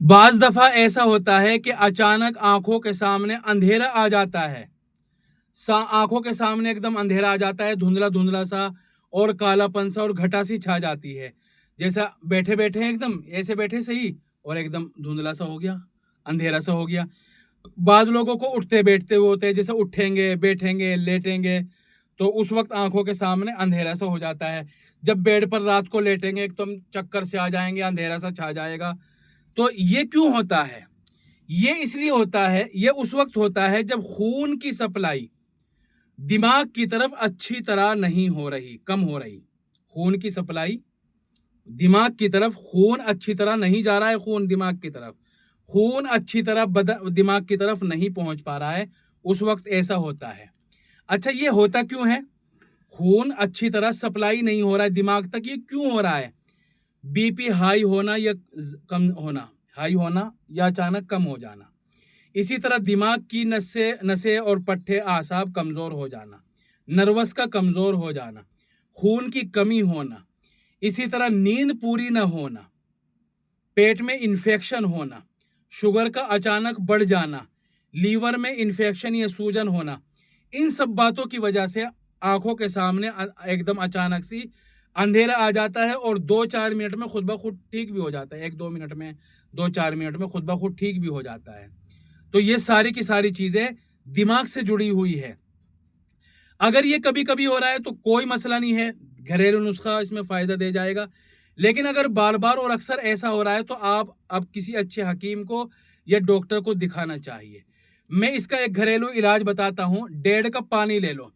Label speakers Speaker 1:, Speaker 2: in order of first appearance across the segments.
Speaker 1: बाज दफा ऐसा होता है कि अचानक आंखों के सामने अंधेरा आ जाता है। आंखों के सामने एकदम अंधेरा आ जाता है, धुंधला धुंधला सा और कालापन सा और घटा सी छा जाती है। जैसा बैठे बैठे एकदम ऐसे बैठे सही और एकदम धुंधला सा हो गया, अंधेरा सा हो गया। बाज लोगों को उठते बैठते हुए होते हैं, जैसे उठेंगे बैठेंगे लेटेंगे तो उस वक्त आंखों के सामने अंधेरा सा हो जाता है। जब बेड पर रात को लेटेंगे एकदम चक्कर से आ जाएंगे, अंधेरा सा छा जाएगा। तो ये क्यों होता है? ये इसलिए होता है, ये उस वक्त होता है जब खून की सप्लाई दिमाग की तरफ अच्छी तरह नहीं हो रही, कम हो रही। खून की सप्लाई दिमाग की तरफ, खून अच्छी तरह नहीं जा रहा है, खून दिमाग की तरफ, खून अच्छी तरह दिमाग की तरफ नहीं पहुंच पा रहा है, उस वक्त ऐसा होता है। अच्छा, ये होता क्यों है? खून अच्छी तरह सप्लाई नहीं हो रहा है दिमाग तक, ये क्यों हो रहा है? बीपी हाई होना या कम होना, हाई होना या अचानक कम हो जाना। इसी तरह दिमाग की नसें और पट्टे आसाब कमजोर हो जाना, नर्वस का कमजोर हो जाना, खून की कमी होना, इसी तरह नींद पूरी न होना, पेट में इंफेक्शन होना, शुगर का अचानक बढ़ जाना, लीवर में इंफेक्शन या सूजन होना। इन सब बातों की वजह से आंखों के सामने एकदम अचानक सी अंधेरा आ जाता है और 2-4 मिनट में खुद ब खुद ठीक भी हो जाता है। 1-2 मिनट में, 2-4 मिनट में खुद ब खुद ठीक भी हो जाता है। तो ये सारी की सारी चीजें दिमाग से जुड़ी हुई है। अगर ये कभी कभी हो रहा है तो कोई मसला नहीं है, घरेलू नुस्खा इसमें फायदा दे जाएगा। लेकिन अगर बार बार और अक्सर ऐसा हो रहा है तो आप अब किसी अच्छे हकीम को या डॉक्टर को दिखाना चाहिए। मैं इसका एक घरेलू इलाज बताता हूँ। 1.5 कप पानी ले लो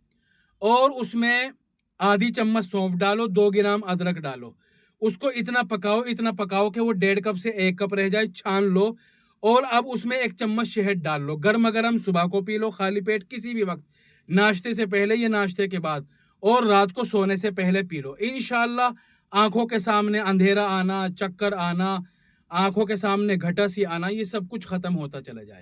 Speaker 1: और उसमें आधी चम्मच सौंफ डालो, 2 ग्राम अदरक डालो। उसको इतना पकाओ कि वो 1.5 कप से 1 कप रह जाए, छान लो। और अब उसमें 1 चम्मच शहद डाल लो। गर्मा गर्म सुबह को पी लो, खाली पेट किसी भी वक्त, नाश्ते से पहले या नाश्ते के बाद, और रात को सोने से पहले पी लो। इंशाल्लाह आंखों के सामने अंधेरा आना, चक्कर आना, आंखों के सामने घटा सी आना, ये सब कुछ खत्म होता चला जाए।